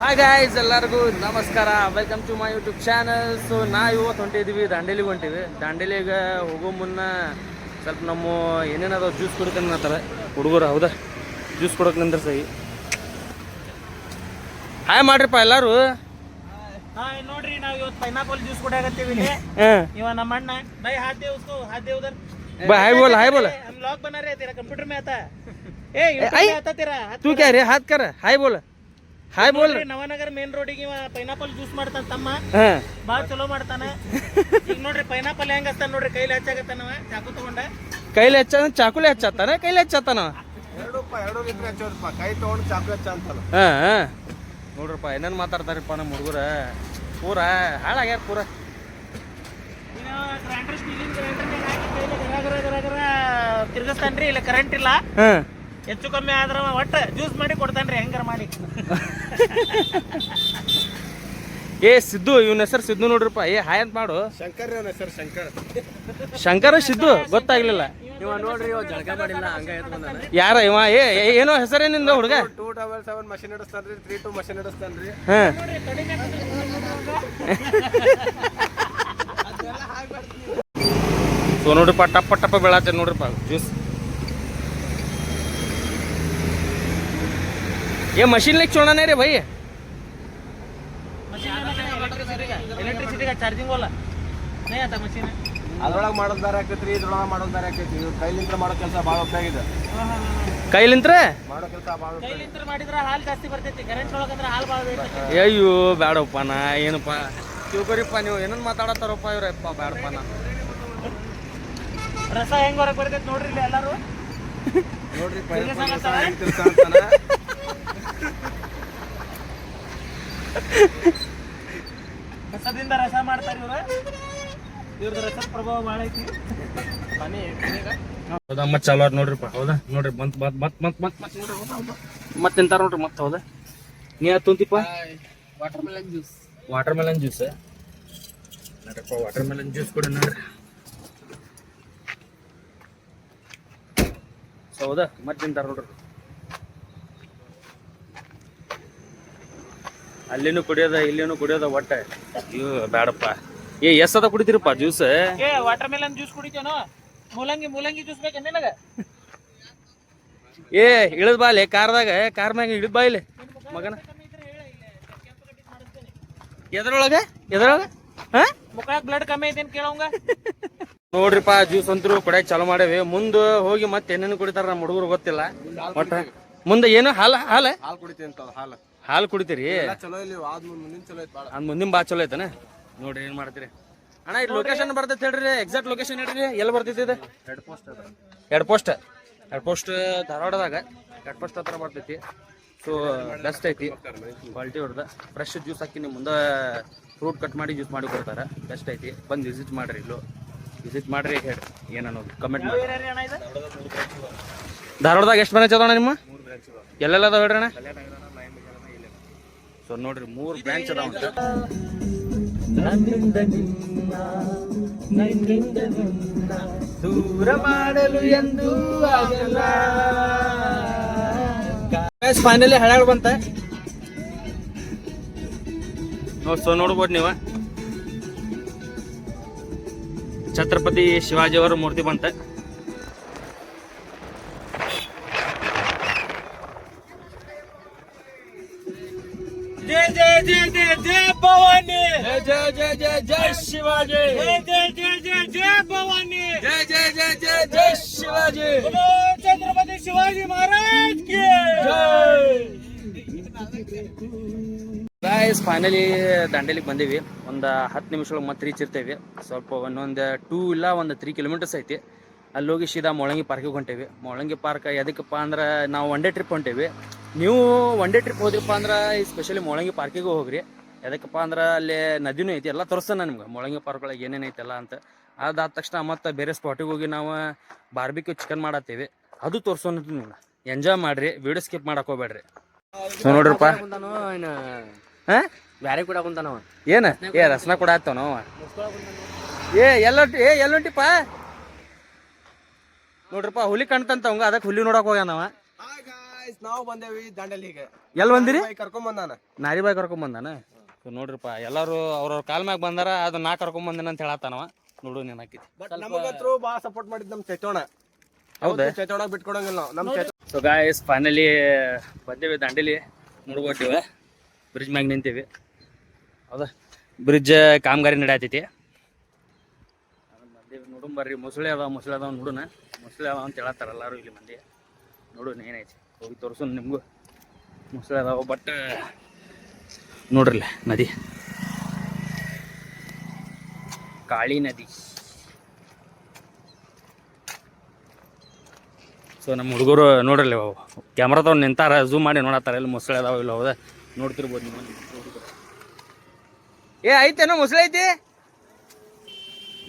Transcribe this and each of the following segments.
Hi guys, ಎಲ್ಲರಿಗೂ ನಮಸ್ಕಾರ. Welcome to my YouTube channel. So ಇವತ್ತು ಹೊಂಟಿದ್ದೀವಿ, ದಾಂಡೇಲಿಗೆ ಹೊಂಟಿವಿ. ದಾಂಡೇಲಿಗೆ ಹೋಗೋ ಮುನ್ನ ಸ್ವಲ್ಪ ನಮ್ಮ ಏನೇನದ ಜ್ಯೂಸ್ ಕುಡಿತಾನೆ ಅನ್ನತ್ತಾರೆ ಹುಡುಗರು. ಹೌದಾ, ಜ್ಯೂಸ್ ಕೊಡೋಕೆ ನಿಂದ್ರೆ ಸಹಿ ಹಾಯ್ ಮಾಡ್ರಿಪ್ಪ ಎಲ್ಲರೂ. ನೋಡ್ರಿ, ನಾವ್ ಇವತ್ತು ಪೈನಾಪಲ್ ಜ್ಯೂಸ್ ಕುಡಿಯಾಕತ್ತೀವಿ. ಇವ ನಮ್ಮ ಅಣ್ಣ ಬೈ हाथ दे उसको, हाथ दे उधर. हाय बोल, हाय बोल. हम व्लॉग बना रहे हैं, तेरा कंप्यूटर में आता ए यूट्यूब में आता तेरा. तू क्या रे, हाथ कर, हाय बोल, ಹಾಯ್ ಬೋಲ್. ನವನಗರ ಮೇನ್ ರೋಡಿಗೆ ಪೈನಾಪಲ್ ಜ್ಯೂಸ್ ಮಾಡ್ತಾನ ತಮ್ಮ, ಬಾಳ ಚಲೋ ಮಾಡ್ತಾನ. ಈಗ ನೋಡ್ರಿ ಪೈನಾಪಲ್ ಹೆಂಗ ಹಚ್ತಾನ ನೋಡ್ರಿ, ಕೈಲಿ ಹಚ್ಚಾಕತ್ತಾನವ ಚಾಕು ತಗೊಂಡ. ಕೈಲಿ ಹಚ್ಚ ಚಾಕುಲಿ ಹಚ್ಚತ್ತಾನ, ಕೈಲಿ ಹಚ್ಚತ್ತಾನ. 2 ಲೀಟರ್ ಹಚ್ಚೋದಪ್ಪ, ಕೈ ತಗೊಂಡು ಚಾಕು ಹಚ್ಚ ಅಂತಲ್ಲ. ನೋಡ್ರಪ್ಪ ಏನೇನು ಮಾತಾಡ್ತಾರಪ್ಪ ನಮ್ಮ ಹುಡುಗರ. ಪೂರ ಹಾಳಾಗ್ಯಾರ ಪೂರ. ಗ್ರೈಂಡರ್ ಸ್ಟೀಲಿನ ಗ್ರೈಂಡರ್ ತಿರ್ಗಿಸ್ತಾನ್ರಿ. ಇಲ್ಲ ಕರೆಂಟ್ ಇಲ್ಲ, ಹೆಚ್ಚು ಕಮ್ಮಿ ಆದ್ರ ಒಟ್ಟ ಜ್ಯೂಸ್ ಮಾಡಿ ಕೊಡ್ತಾನ್ರಿ, ಹೆಂಗಾರ ಮಾಡಿ. ಏ ಸಿದ್ದು, ಇವನ ಹೆಸರು ಸಿದ್ದು ನೋಡ್ರಪ್ಪ. ಏ ಹಾಯ್ ಅಂತ ಮಾಡು. ಶಂಕರ್ ಹೆಸರು ಶಂಕರ ಸಿದ್ದು ಗೊತ್ತಾಗ್ಲಿಲ್ಲ. ಇವ ನೋಡ್ರಿ, ಇವ ಜಳಕ ಮಾಡಿಲ್ಲ, ಹಂಗ ಎತ್ಕೊಂಡಾನ. ಯಾರ ಇವ? ಏನೋ ಹೆಸರೇನಿಂದ ಹುಡುಗ? 277 ಮಷಿನ್ ನಡೆಸ್ತಾನ್ರಿ, 32 ಮಷಿನ್ ನಡೆಸ್ತಾನ್ರಿ. ಸೊ ನೋಡ್ರಿಪ್ಪ, ಟಪ್ಪ ಟಪ್ಪ ಬೆಳತ್ತೆ ನೋಡ್ರಿಪ್ಪ ಜ್ಯೂಸ್. ये मशीन लेके छोड़ना नहीं रे भाई. ಎಲೆಕ್ಟ್ರಿಸಿಟಿ ಚಾರ್ಜಿಂಗ್ ವಾಲ ನೈ ಆತ ಮಷೀನ್. ಅದ್ರೊಳಗೆ ಮಾಡೋದು ಬೇರೆ ಆಕೈತ್ರಿ, ಇದ್ರೊಳಗೆ ಮಾಡೋದು ಬೇರೆ ಆಕೈತಿ. ಕೈಲಿಂತ್ರ ಮಾಡೋ ಕೆಲಸ ಭಾಳ ಉಪಯೋಗ ಇದೆ. ಕೈಲಿಂತ್ರ ಮಾಡೋ ಕೆಲಸ ಭಾಳ ಕೈಲಿಂತ್ರ ಮಾಡಿದ್ರೆ ಹಾಲು ಜಾಸ್ತಿ ಬರ್ತೈತಿ, ಕರೆಂಟ್ ಒಳಗಂದ್ರೆ ಹಾಲು ಭಾಳ ಬೇಕು. ಅಯ್ಯೋ ಬೇಡಪ್ಪ, ನಾ ಏನಪ್ಪ ತಿಳ್ಕೊರಿಪ್ಪ, ನೀವು ಏನನ್ನ ಮಾತಾಡತ್ತಾರಪ್ಪ ಇವ್ರಪ್ಪ. ಬೇಡಪ್ಪ ನಾ ರಸ ಹೆಂಗ್ ಹೊರಗೆ ಬರ್ತೈತಿ ನೋಡ್ರಿ ಇಲ್ಲಿ ಎಲ್ಲಾರು. ನೋಡ್ರಿ ರಸದಿಂದ ರಸ ಮಾಡ್ತಾರೆ ಇವ್ರ. ಇವ್ರದ್ದು ರಸದ ಪ್ರಭಾವ ಭಾಳ ಐತಿ. ಹೌದಾ, ಮತ್ತೆ ಚಾಲು ಆದ್ ನೋಡ್ರಿಪ್ಪ. ಹೌದಾ ನೋಡ್ರಿ, ಮತ್ತೆ ತಿಂತಾರ ನೋಡ್ರಿ. ಮತ್ತೆ ಹೌದಾ, ನೀ ತುಂತಿಪ್ಪ watermelon juice. Watermelon juice ನೋಡ್ರಿಪ್ಪ. ವಾಟರ್ ಮೆಲನ್ ಜ್ಯೂಸ್ ಕೊಡಿ ನೋಡ್ರಿ. ಹೌದಾ, ಮತ್ತೆ ತಿಂತಾರ ನೋಡ್ರಿ. ಅಲ್ಲಿನೂ ಕುಡಿಯೋದ, ಇಲ್ಲಿನೂ ಕುಡಿಯೋದ. ಒಟ್ಟ ಇವ್ ಬೇಡಪ್ಪ. ಎಷ್ಟದ ಕುಡಿತೀರಪ್ಪ ಜ್ಯೂಸ್? ವಾಟರ್ ಮೆಲನ್ ಜ್ಯೂಸ್ ಕುಡಿತೇನೋ? ಮೂಲಂಗಿ ಜ್ಯೂಸ್ ಬೇಕಾ ನಿನಗ? ಇಳಿದ್ ಬಾಲೆ ಕಾರ್ದಾಗ, ಕಾರ್ ಮ್ಯಾಗ ಇಳಿದ್ ಬಾ ಇಲ್ಲಿ ಮಗನ. ಎದ್ರೊಳಗ ಮುಖಕ್ಕೆ ಬ್ಲಡ್ ಕಮ್ಮಿ ಐತೇನ್ ಕೇಳೋಂಗ. ನೋಡ್ರಿಪ್ಪ, ಜ್ಯೂಸ್ ಅಂತೂ ಕುಡಿಯಕ್ ಚಾಲು ಮಾಡೇವಿ. ಮುಂದ ಹೋಗಿ ಮತ್ತೆ ಏನೇನು ಕುಡಿತಾರ ನಮ್ಮ ಹುಡುಗರು ಗೊತ್ತಿಲ್ಲ. ಒಟ್ಟ ಮುಂದೆ ಏನು ಹಾಲು ಕುಡಿತೀನಿ ಅಂತ. ಹಾಲು ಕುಡಿತೀರಿ? ಚಲೋ ಇಲ್ಲಿ ಮುಂದಿನ ಚಲೋ ಐತಿ. ಅದ್ ಮುಂದಿನ ಬಾ ಚಲೋ ಐತನ. ನೋಡ್ರಿ ಏನ್ ಮಾಡ್ತೀರಿ ಅಣ್ಣ. ಇದು ಲೊಕೇಶನ್ ಬರ್ತೈತಿ ಹೇಳ್ರಿ, ಎಕ್ಸಾಕ್ಟ್ ಲೊಕೇಶನ್ ಹೇಳ್ರಿ, ಎಲ್ಲಿ ಬರ್ತೈತಿ ಇದು? ಹೆಡ್ ಪೋಸ್ಟ್ ಧಾರವಾಡದಾಗ ಹೆಡ್ ಪೋಸ್ಟ್ ಹತ್ರ ಬರ್ತೈತಿ. ಸೊ ಬೆಸ್ಟ್ ಐತಿ, ಕ್ವಾಲಿಟಿ ಹೊಡೆದ ಫ್ರೆಶ್ ಜ್ಯೂಸ್ ಹಾಕಿ ನಿಮ್ಮ ಮುಂದೆ ಫ್ರೂಟ್ ಕಟ್ ಮಾಡಿ ಜ್ಯೂಸ್ ಮಾಡಿ ಕೊಡ್ತಾರೆ. ಬೆಸ್ಟ್ ಐತಿ, ಬಂದು ವಿಸಿಟ್ ಮಾಡ್ರಿ. ಇಲ್ಲೂ ವಿಸಿಟ್ ಮಾಡ್ರಿ, ಹೇಳ್ರಿ ಏನನ್ನೋದು ಕಮೆಂಟ್ ಮಾಡಿ. ಧಾರವಾಡದಾಗ ಎಷ್ಟು ಬ್ರಾಂಚ್ ಅದಾವಣ್ಣ ನಿಮ್ಮ? ಎಲ್ಲೆಲ್ಲ ಅದಾವ ಹೇಳ್ರಿ ಅಣ್ಣ. ಸೊ ನೋಡ್ರಿ, 3 ಬ್ರಾಂಚ್ ಅದಾವ ಅಂತ. ದೂರ ಮಾಡಲು ಎಂದು ಆಗಲ್ಲ. ಫೈನಲಿ ಹಳ್ಯಾಳ ಬಂತ. ಸೊ ನೋಡ್ಬೋದು ನೀವು, ಛತ್ರಪತಿ ಶಿವಾಜಿ ಅವರ ಮೂರ್ತಿ ಬಂತ. जय जय जय जय जय भवानी, जय जय जय जय शिवाजी, जय जय जय जय जय भवानी, जय जय जय जय जय शिवाजी, बोलो छत्रपति शिवाजी महाराज की जय. ಗೈಸ್ ಫೈನಲಿ ದಾಂಡೇಲಿಗೆ ಬಂದೀವಿ. ಒಂದು 10 ನಿಮಿಷದೊಳಗೆ ಮತ್ತೆ ರೀಚ್ ಇರ್ತೇವೆ. ಸ್ವಲ್ಪ ಒಂದೊಂದು 2 ಇಲ್ಲ 3 ಕಿಲೋಮೀಟರ್ಸ್ ಐತಿ. ಅಲ್ಲಿ ಹೋಗಿ ಸೀದಾ ಮೊಳಂಗಿ ಪಾರ್ಕಿಗೆ ಹೊಂಟೇವಿ. ಮೊಳಂಗಿ ಪಾರ್ಕ್ ಎದಕ್ಕಪ್ಪ ಅಂದ್ರೆ, ನಾವು 1 ಡೇ ಟ್ರಿಪ್ ಹೊಂಟೇವಿ. ನೀವು 1 ಡೇ ಟ್ರಿಪ್ ಹೋದ್ರಪ್ಪ ಅಂದ್ರೆ ಸ್ಪೆಷಲಿ ಮೊಳಂಗಿ ಪಾರ್ಕಿಗೆ ಹೋಗ್ರಿ. ಎದಕ್ಕಪ್ಪ ಅಂದ್ರೆ ಅಲ್ಲಿ ನದಿನೂ ಐತಿ, ಎಲ್ಲ ತೋರಿಸ್ತಾನೆ ನಿಮ್ಗೆ ಮೊಳಂಗಿ ಪಾರ್ಕ್ ಒಳಗೆ ಏನೇನು ಐತಲ್ಲ ಅಂತ. ಅದಾದ ತಕ್ಷಣ ಮತ್ತೆ ಬೇರೆ ಸ್ಪಾಟಿಗೆ ಹೋಗಿ ನಾವು ಬಾರ್ಬಿಕ್ಯೂ ಚಿಕನ್ ಮಾಡತ್ತೀವಿ, ಅದು ತೋರಿಸೋಣ ನಿಮ್ಗೆ. ಎಂಜಾಯ್ ಮಾಡ್ರಿ, ವಿಡಿಯೋ ಸ್ಕಿಪ್ ಮಾಡಕ್ಕೆ ಹೋಗ್ಬೇಡ್ರಿ. ನೋಡ್ರಿಪ್ಪ, ಬ್ಯಾರೆ ಕೂಡ ಕುಂತಾನವ. ಏನ ರಸನ ಕೂಡ ಆಯ್ತವ ನಾವು. ಎಲ್ಲೊಂಟಿಪ್ಪ ನೋಡ್ರಪ್ಪ, ಹುಲಿ ಕಾಣ್ತಂತ ಅವಂಗ, ಅದಕ್ಕೆ ಹುಲಿ ನೋಡಕ್ ಹೋಗ್ಯಾನವ. ನಾವು ಬಂದೇವಿ ದಂಡಲಿಗೆ. ಎಲ್ಲಿ ಬಂದಿರಿ? ಕರ್ಕೊಂಡ್ ಬಂದಾನ. ನಾರಿಬಾಯಿ ಕರ್ಕೊಂಡ್ ಬಂದಾನ. ನೋಡ್ರಿಪ್ಪ ಎಲ್ಲಾರು ಅವ್ರವ್ರ ಕಾಲ್ ಮ್ಯಾಗ ಬಂದಾರ, ಅದು ನಾ ಕರ್ಕೊಂಡ್ ಬಂದಿನ ಅಂತ ಹೇಳತ್ತಾನವ. ನೋಡು ನೀನ್ ಹಾಕಿದ್ ನಮಗಂತೂ ಬಾಳ ಸಪೋರ್ಟ್ ಮಾಡಿದ್ ನಮ್ ಚೇತೋಣ. ಹೌದಾ? ಚೇತೋಣ ಬಿಟ್ಕೊಡಂಗಿಲ್ಲ ನಾವು. ನಮ್ so guys finally ಬಂದೇವಿ Dandeli. ನೋಡ್ಬೋಟಿವ bridge ಮ್ಯಾಗ ನಿಂತೀವಿ. ಹೌದಾ? ಬ್ರಿಡ್ಜ್ ಕಾಮಗಾರಿ ನಡೆಯತೈತಿ. ನೋಡು ಬರ್ರಿ, ಮೊಸಳೆ ಅದಾವ ನೋಡುನ. ಮೊಸಳೆ ಅದಾವ ಅಂತ ಹೇಳತ್ತಾರ ಎಲ್ಲಾರು ಇಲ್ಲಿ ಮಂದಿ. ನೋಡು ಏನೈತಿ, ಹೋಗಿ ತೋರ್ಸು ನಿಮ್ಗೂ. ಮೊಸಳೆ ಅದಾವ, ಬಟ್ ನೋಡ್ರಲ್ಲ ನದಿ, ಕಾಳಿ ನದಿ. ಸೊ ನಮ್ಮ ಹುಡುಗರು ನೋಡ್ರಲ್ಲ, ಕ್ಯಾಮ್ರಾ ತಗೊಂಡು ನಿಂತಾರ, ಝೂಮ್ ಮಾಡಿ ನೋಡತ್ತಾರ ಇಲ್ಲಿ ಮೊಸಳೆ ಅದಾವ ಇಲ್ಲ. ಹೌದಾ? ನೋಡ್ತಿರ್ಬೋದು ನೀವು. ಏ ಐತೇನೋ ಮೊಸಳೆ ಐತಿ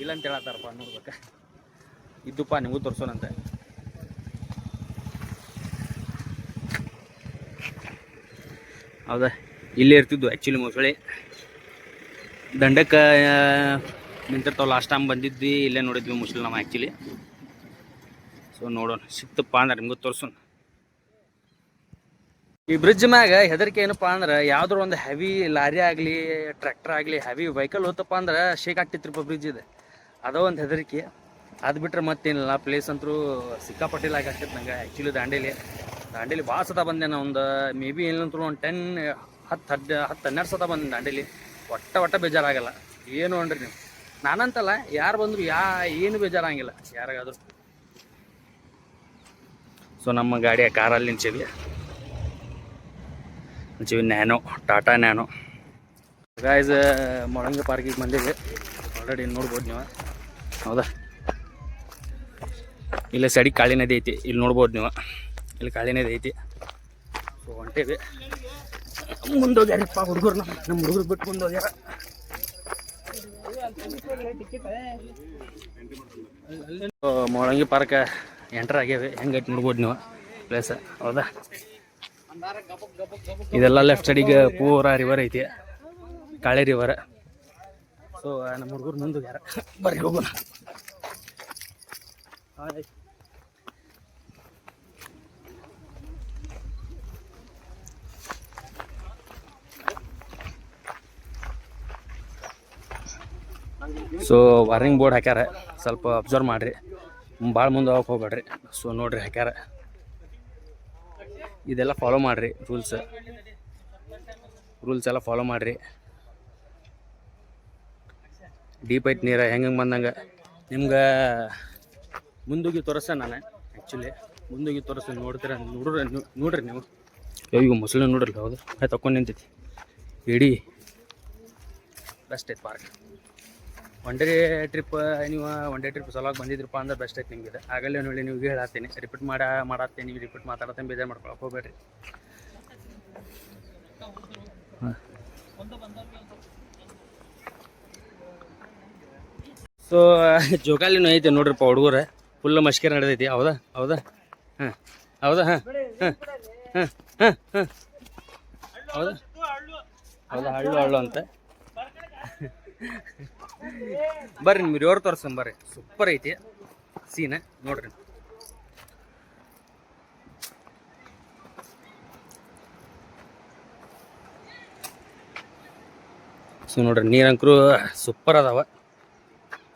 ಇಲ್ಲ ಅಂತ ಹೇಳತ್ತಾರಪ್ಪ. ನೋಡ್ಬೇಕ ಇದ್ದುಪ್ಪ, ನಿಮಗೂ ತೋರ್ಸೋಣಂತೆ. ಹೌದಾ? ಇಲ್ಲೇ ಇರ್ತಿದ್ವು ಆ್ಯಕ್ಚುಲಿ ಮೊಸಳೆ. ದಂಡಕ್ಕೆ ನಿಂತಿರ್ತಾವ. ಲಾಸ್ಟ್ ಟೈಮ್ ಬಂದಿದ್ವಿ, ಇಲ್ಲೇ ನೋಡಿದ್ವಿ ಮೊಸಳೆ ನಾವು ಆ್ಯಕ್ಚುಲಿ. ಸೊ ನೋಡೋಣ, ಸಿಕ್ತಪ್ಪ ಅಂದ್ರೆ ನಿಮ್ಗೂ ತೋರ್ಸೋಣ. ಈ ಬ್ರಿಡ್ಜ್ ಮ್ಯಾಗ ಹೆದರಿಕೆ ಏನಪ್ಪ ಅಂದ್ರೆ, ಯಾವ್ದಾರು ಒಂದು ಹೆವಿ ಲಾರಿ ಆಗಲಿ, ಟ್ರ್ಯಾಕ್ಟರ್ ಆಗಲಿ, ಹೆವಿ ವೆಹಿಕಲ್ ಹೋತಪ್ಪ ಅಂದ್ರೆ ಶೇಕ್ ಆಗ್ತಿತ್ರಿಪ್ಪ ಬ್ರಿಡ್ಜ್ ಇದೆ. ಅದೋ ಒಂದು ಹೆದರಿಕೆ. ಅದು ಬಿಟ್ರೆ ಮತ್ತೇನಿಲ್ಲ. ಪ್ಲೇಸ್ ಅಂತೂ ಸಿಕ್ಕಾಪಟ್ಟೆ ಲಾಗ್ ಆಗ್ತೈತೆ ನಂಗೆ ಆ್ಯಕ್ಚುಲಿ. ದಾಂಡೇಲಿ ಭಾಳ ಸತ ಬಂದೆ ನಾನು. ಒಂದು ಮೇ ಬಿ ಏನಂತೂ ಒಂದು 10-12 ಸತ ಬಂದೆ ದಾಂಡೇಲಿ. ಒಟ್ಟ ಬೇಜಾರಾಗಲ್ಲ. ಏನು ಅನ್ರಿ ನೀವು, ನಾನಂತಲ್ಲ, ಯಾರು ಬಂದರು ಏನು ಬೇಜಾರಾಗಿಲ್ಲ ಯಾರಿಗಾದ್ರು. ಸೊ ನಮ್ಮ ಗಾಡಿಯ ಕಾರಲ್ಲಿ ನಿಂಚೀವಿ ನ್ಯಾನೋ, ಟಾಟಾ ನ್ಯಾನೋ. ಗಾಯ್ಸ್ ಮೊಳಂಗಿ ಪಾರ್ಕಿಗೆ ಬಂದಿವಿ ಆಲ್ರೆಡಿ, ನೋಡ್ಬೋದು ನೀವು. ಹೌದಾ? ಇಲ್ಲ ಸೈಡಿಗೆ ಕಾಳಿ ನದಿ ಐತಿ, ಇಲ್ಲಿ ನೋಡ್ಬೋದು ನೀವು. ಇಲ್ಲಿ ಕಾಳಿ ನದಿ ಐತಿ. ಸೊ ಹೊಂಟೇವಿ. ಮುಂದೋಗ್ಯಾರಪ್ಪ ಹುಡುಗರು, ನಮ್ಮ ಹುಡುಗರು ಬಿಟ್ಟು ಮುಂದೋಗ್ಯಾರ. ಮೊಳಂಗಿ ಪಾರ್ಕ್ ಎಂಟರ್ ಆಗ್ಯಾವೆ. ಹೆಂಗೈತಿ ನೋಡ್ಬೋದು ನೀವು ಪ್ಲೇಸ್. ಹೌದಾ? ಇದೆಲ್ಲ ಲೆಫ್ಟ್ ಸೈಡಿಗೆ ಪೂರ ರಿವರ್ ಐತಿ, ಕಾಳಿ ರಿವರ್. ಸೊ ನಮ್ಮ ಹುಡುಗರು ಮುಂದೋಗ್ಯಾರ, ಬರ್ರಿ ಹೋಗೋಣ. ಸೊ ವಾರ್ನಿಂಗ್ ಬೋರ್ಡ್ ಹಾಕ್ಯಾರ, ಸ್ವಲ್ಪ ಅಬ್ಸರ್ವ್ ಮಾಡಿರಿ, ಭಾಳ ಮುಂದೆ ಹೋಗಕ್ಕೆ ಹೋಗ್ಬೇಡ್ರಿ. ಸೊ ನೋಡ್ರಿ ಹಾಕ್ಯಾರ, ಇದೆಲ್ಲ ಫಾಲೋ ಮಾಡಿರಿ. ರೂಲ್ಸ್ ಎಲ್ಲ ಫಾಲೋ ಮಾಡಿರಿ. ಡೀಪ್ ಐತಿ ನೀರು, ಹೆಂಗೆ ಬಂದಂಗೆ ನಿಮ್ಗೆ ಮುಂದೋಗಿ ತೋರಿಸ್ತೆ ನಾನು. ಆ್ಯಕ್ಚುಲಿ ಮುಂದೋಗಿ ತೋರಿಸ್ತೀನಿ, ನೋಡ್ರಿ ನೀವು. ಈಗ ಮುಸ್ಲಿಂ ನೋಡ್ರಿ. ಹೌದು? ತಕೊಂಡು ನಿಂತೈತಿ. ಇಡೀ ಬೆಸ್ಟ್ ಐತಿ ಪಾರ್ಕ್. ಒನ್ ಡೇ ಟ್ರಿಪ್ ಸಲುವಾಗಿ ಬಂದಿದ್ರಪ್ಪ ಅಂದ್ರೆ ಬೆಸ್ಟ್ ಐತಿ ನಿಮ್ಗೆ. ಆಗಲೇ ನೋಡಿ ನೀವು ಹೇಳತ್ತೀನಿ, ರಿಪೀಟ್ ಮಾಡತ್ತೀನಿ, ನೀವು ರಿಪೀಟ್ ಮಾತಾಡತ್ತೀನಿ, ಬೇಜಾರು ಮಾಡ್ಕೊಳಕ್ಕೆ ಹೋಗ್ಬೇಡ್ರಿ. ಸೊ ಜೋಕಾಲಿನೂ ಐತೆ ನೋಡ್ರಿಪ್ಪ ಹುಡುಗರ, ಫುಲ್ ಮಷ್ಕೇರ್ ನಡೆದೈತಿ. ಹೌದಾ? ಹೌದಾ? ಹಾಂ ಹೌದಾ? ಹಾಂ ಹೌದಾ? ಹಳ್ಳು ಅಂತ ಬರ್ರಿ, ನಿಮ್ಗೆ ರಿವರ್ ತೋರ್ಸಂ ಬರ್ರಿ. ಸೂಪರ್ ಐತಿ ಸೀನ್, ನೋಡ್ರಿ. ಸೊ ನೋಡ್ರಿ, ನೀರಂಕರು ಸೂಪರ್ ಅದಾವ.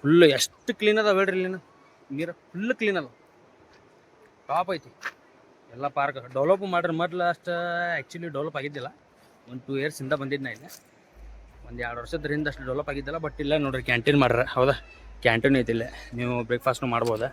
ಫುಲ್ಲು ಎಷ್ಟು ಕ್ಲೀನ್ ಅದಾವ ಹೇಳ್ರಿ. ಇಲ್ಲಿನ ನೀರು ಫುಲ್ ಕ್ಲೀನ್ ಅದಾವ, ಟಾಪ್ ಐತಿ. ಎಲ್ಲ ಪಾರ್ಕ್ ಡೆವಲಪ್ ಮಾಡ್ರಿ. ಮೊದಲು ಅಷ್ಟು ಆ್ಯಕ್ಚುಲಿ ಡೆವಲಪ್ ಆಗಿದ್ದಿಲ್ಲ. 1-2 ಇಯರ್ಸಿಂದ ಬಂದಿದ್ದು ನಾ ಇಲ್ಲ. 1-2 ವರ್ಷದ ಹಿಂದೆ ಅಷ್ಟು ಡೆವಲಪ್ ಆಗಿದ್ದಿಲ್ಲ. ಬಟ್ ಇಲ್ಲ ನೋಡ್ರಿ, ಕ್ಯಾಂಟೀನ್ ಮಾಡ್ರ. ಹೌದಾ? ಕ್ಯಾಂಟೀನ್ ಐತಿಲ್ಲ, ನೀವು ಬ್ರೇಕ್ಫಾಸ್ಟ್ನು ಮಾಡ್ಬೋದಾ.